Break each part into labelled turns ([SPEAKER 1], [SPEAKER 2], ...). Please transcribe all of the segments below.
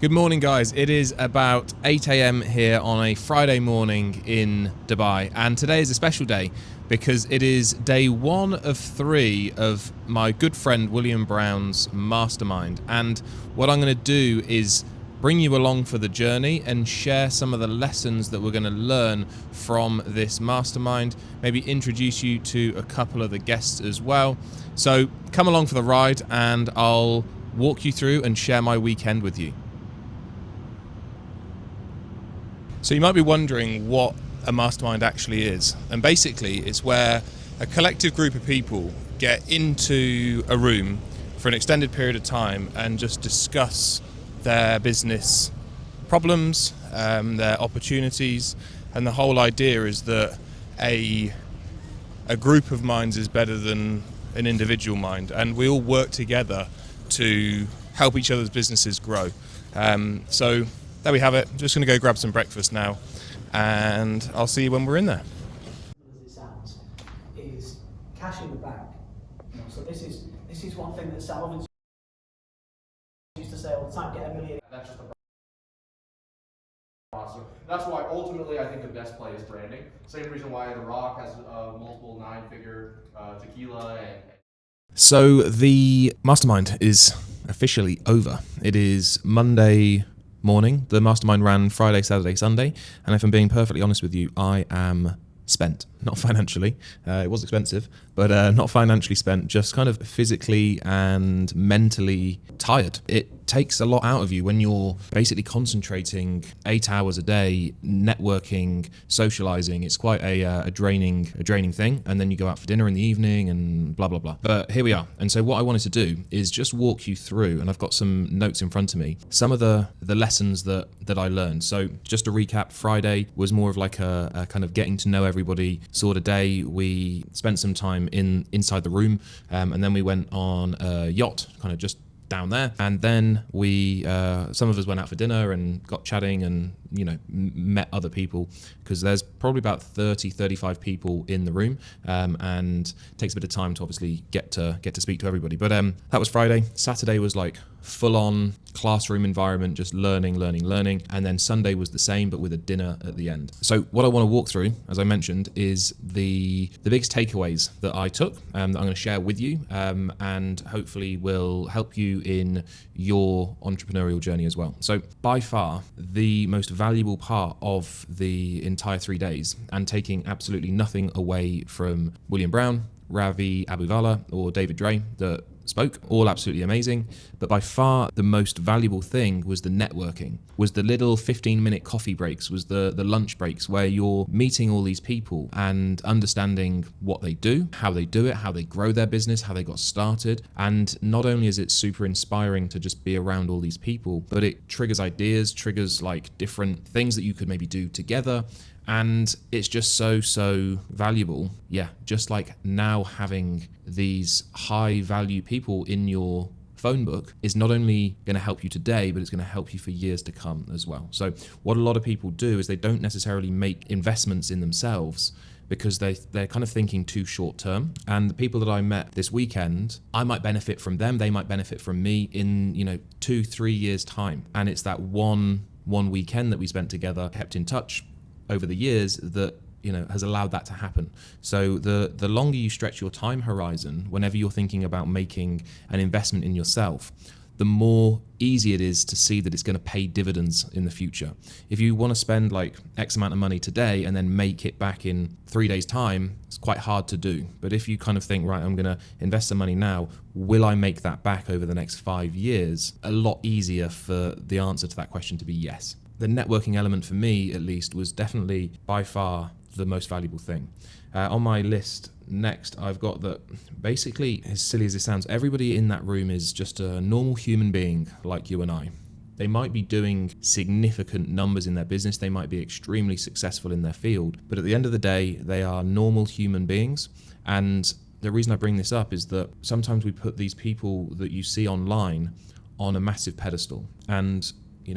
[SPEAKER 1] Good morning, guys. It is about 8 a.m. here on a Friday morning in Dubai, and today is a special day because it is day 1 of 3 of my good friend William Brown's mastermind. And what I'm going to do is bring you along for the journey and share some of the lessons that we're going to learn from this mastermind, maybe introduce you to a couple of the guests as well. So come along for the ride and I'll walk you through and share my weekend with you. So you might be wondering what a mastermind actually is. And basically it's where a collective group of people get into a room for an extended period of time and just discuss their business problems, their opportunities. And the whole idea is that a group of minds is better than an individual mind. And we all work together to help each other's businesses grow. So there we have it. Just going to go grab some breakfast now, and I'll see you when we're in there.
[SPEAKER 2] As it sounds, is cash in the bank. So this is one thing that Salvin used to say all the time: get a million.
[SPEAKER 3] That's just the process. That's why ultimately I think the best play is branding. Same reason why The Rock has multiple 9-figure tequila and.
[SPEAKER 1] So the mastermind is officially over. It is Monday morning. The mastermind ran Friday, Saturday, Sunday, and if I'm being perfectly honest with you, I am spent. Not financially, it was expensive, but not financially spent, just kind of physically and mentally tired. It takes a lot out of you when you're basically concentrating 8 hours a day, networking, socializing. It's quite a draining thing, and then you go out for dinner in the evening and blah, blah, blah. But here we are. And so what I wanted to do is just walk you through, and I've got some notes in front of me, some of the lessons that I learned. So just to recap, Friday was more of like a kind of getting to know everybody sort of day. We spent some time inside the room, and then we went on a yacht, kind of just down there, and then we some of us went out for dinner and got chatting and met other people, because there's probably about 35 people in the room, and it takes a bit of time to obviously get to speak to everybody. But that was Friday. Saturday was like full-on classroom environment, just learning, and then Sunday was the same, but with a dinner at the end. So what I want to walk through, as I mentioned, is the biggest takeaways that I took, that I'm going to share with you, and hopefully will help you in your entrepreneurial journey as well. So by far the most valuable part of the entire 3 days, and taking absolutely nothing away from William Brown, Ravi Abuvala, or David Dre that spoke, all absolutely amazing, but by far the most valuable thing was the networking, was the little 15-minute coffee breaks, was the lunch breaks, where you're meeting all these people and understanding what they do, how they do it, how they grow their business, how they got started. And not only is it super inspiring to just be around all these people, but it triggers ideas, triggers like different things that you could maybe do together. And it's just so valuable. Yeah, just like now having these high value people in your phone book is not only going to help you today, but it's going to help you for years to come as well. So what a lot of people do is they don't necessarily make investments in themselves because they're kind of thinking too short term. And the people that I met this weekend, I might benefit from them, they might benefit from me in 2-3 years time. And it's that one weekend that we spent together, kept in touch over the years, that has allowed that to happen. So the longer you stretch your time horizon, whenever you're thinking about making an investment in yourself, the more easy it is to see that it's going to pay dividends in the future. If you want to spend like X amount of money today and then make it back in 3 days time, it's quite hard to do. But if you kind of think, right, I'm going to invest some money now, will I make that back over the next 5 years? A lot easier for the answer to that question to be yes. The networking element for me, at least, was definitely by far the most valuable thing. On my list next, I've got that basically, as silly as it sounds, everybody in that room is just a normal human being like you and I. They might be doing significant numbers in their business, they might be extremely successful in their field, but at the end of the day, they are normal human beings. And the reason I bring this up is that sometimes we put these people that you see online on a massive pedestal. And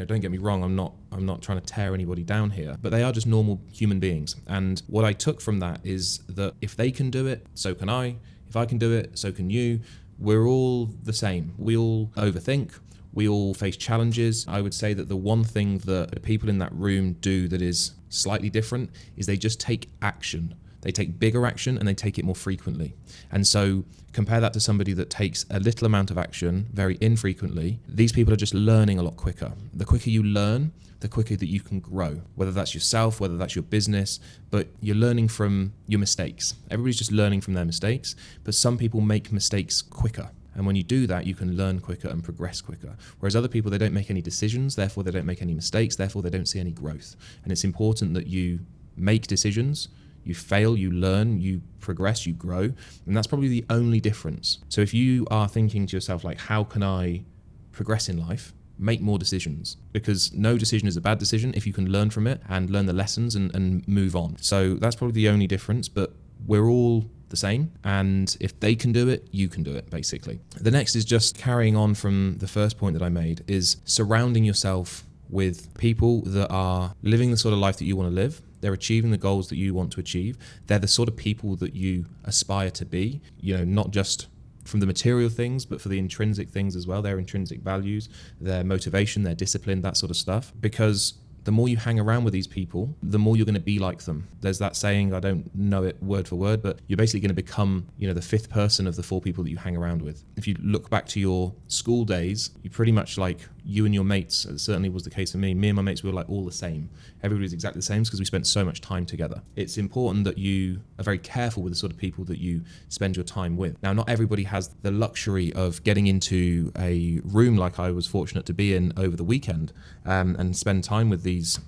[SPEAKER 1] don't get me wrong, I'm not trying to tear anybody down here, but they are just normal human beings. And what I took from that is that if they can do it, so can I. If I can do it, so can you. We're all the same. We all overthink. We all face challenges. I would say that the one thing that the people in that room do that is slightly different is they just take action. They take bigger action and they take it more frequently. And so compare that to somebody that takes a little amount of action very infrequently. These people are just learning a lot quicker. The quicker you learn, the quicker that you can grow, whether that's yourself, whether that's your business, but you're learning from your mistakes. Everybody's just learning from their mistakes, but some people make mistakes quicker. And when you do that, you can learn quicker and progress quicker. Whereas other people, they don't make any decisions, therefore they don't make any mistakes, therefore they don't see any growth. And it's important that you make decisions, you fail, you learn, you progress, you grow. And that's probably the only difference. So if you are thinking to yourself, like, how can I progress in life? Make more decisions, because no decision is a bad decision if you can learn from it and learn the lessons and move on. So that's probably the only difference, but we're all the same. And if they can do it, you can do it, basically. The next is just carrying on from the first point that I made, is surrounding yourself with people that are living the sort of life that you want to live. They're achieving the goals that you want to achieve. They're the sort of people that you aspire to be, not just from the material things, but for the intrinsic things as well, their intrinsic values, their motivation, their discipline, that sort of stuff. Because the more you hang around with these people, the more you're going to be like them. There's that saying, I don't know it word for word, but you're basically going to become, the fifth person of the four people that you hang around with. If you look back to your school days, you pretty much like you and your mates, it certainly was the case for me. Me and my mates were like all the same. Everybody's exactly the same because we spent so much time together. It's important that you are very careful with the sort of people that you spend your time with. Now, not everybody has the luxury of getting into a room like I was fortunate to be in over the weekend and spend time with these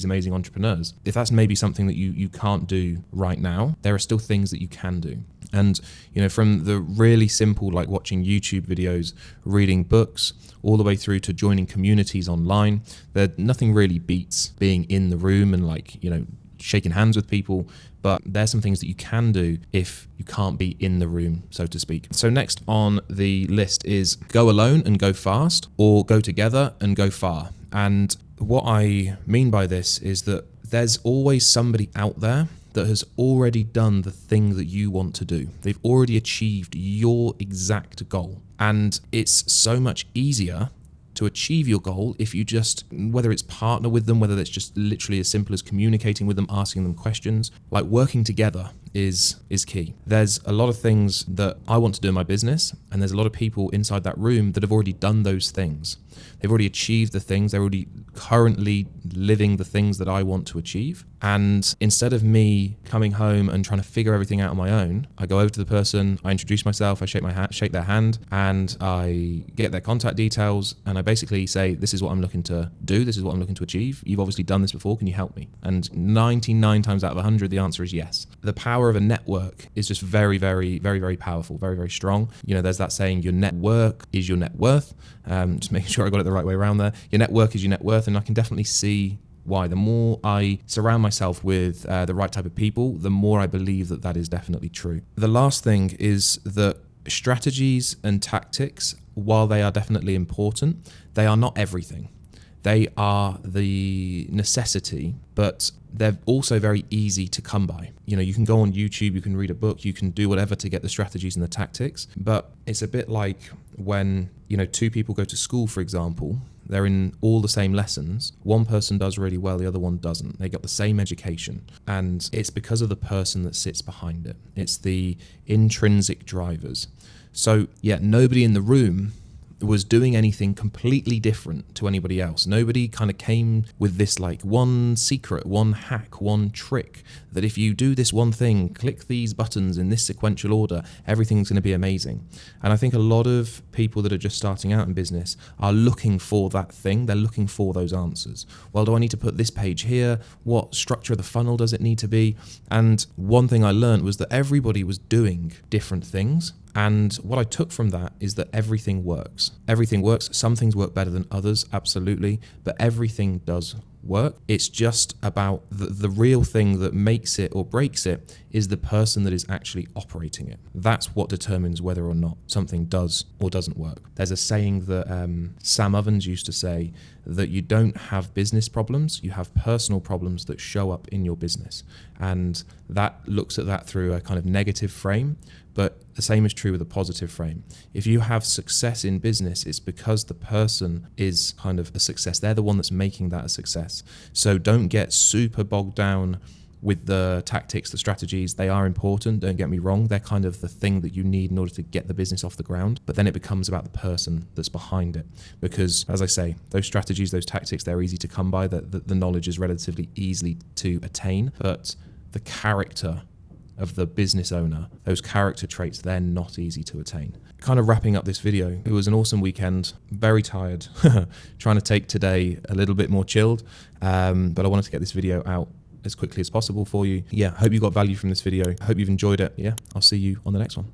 [SPEAKER 1] amazing entrepreneurs. If that's maybe something that you can't do right now, there are still things that you can do. And, from the really simple, like watching YouTube videos, reading books, all the way through to joining communities online, nothing really beats being in the room and shaking hands with people. But there's some things that you can do if you can't be in the room, so to speak. So next on the list is go alone and go fast, or go together and go far. And what I mean by this is that there's always somebody out there that has already done the thing that you want to do. They've already achieved your exact goal. And it's so much easier to achieve your goal if you just, whether it's partner with them, whether it's just literally as simple as communicating with them, asking them questions, like working together is key. There's a lot of things that I want to do in my business, and there's a lot of people inside that room that have already done those things. They've already achieved the things, they're already currently living the things that I want to achieve. And instead of me coming home and trying to figure everything out on my own, I go over to the person, I introduce myself, I shake their hand, and I get their contact details, and I basically say, this is what I'm looking to do, this is what I'm looking to achieve. You've obviously done this before, can you help me? And 99 times out of 100, the answer is yes. The power of a network is just very, very, very, very powerful, very, very strong. There's that saying, your network is your net worth. Just making sure I got it the right way around there. Your network is your net worth, and I can definitely see why. The more I surround myself with the right type of people, the more I believe that is definitely true. The last thing is that strategies and tactics, while they are definitely important, they are not everything. They are the necessity, but they're also very easy to come by. You can go on YouTube, you can read a book, you can do whatever to get the strategies and the tactics, but it's a bit like when, two people go to school, for example, they're in all the same lessons. One person does really well, the other one doesn't. They got the same education, and it's because of the person that sits behind it. It's the intrinsic drivers. So yeah, nobody in the room was doing anything completely different to anybody else. Nobody kind of came with this like one secret, one hack, one trick that if you do this one thing, click these buttons in this sequential order, everything's going to be amazing. And I think a lot of people that are just starting out in business are looking for that thing. They're looking for those answers. Well, do I need to put this page here? What structure of the funnel does it need to be? And one thing I learned was that everybody was doing different things. And what I took from that is that everything works. Everything works. Some things work better than others, absolutely, but everything does work. It's just about the real thing that makes it or breaks it is the person that is actually operating it. That's what determines whether or not something does or doesn't work. There's a saying that Sam Ovens used to say, that you don't have business problems, you have personal problems that show up in your business. And that looks at that through a kind of negative frame, but The same is true with a positive frame. If you have success in business, it's because the person is kind of a success. They're the one that's making that a success. So don't get super bogged down with the tactics, the strategies. They are important, don't get me wrong. They're kind of the thing that you need in order to get the business off the ground. But then it becomes about the person that's behind it. Because, as I say, those strategies, those tactics, they're easy to come by. The knowledge is relatively easily to attain. But the character of the business owner, those character traits, they're not easy to attain. Kind of wrapping up this video, it was an awesome weekend, very tired, trying to take today a little bit more chilled, but I wanted to get this video out as quickly as possible for you. Yeah, hope you got value from this video. Hope you've enjoyed it. Yeah, I'll see you on the next one.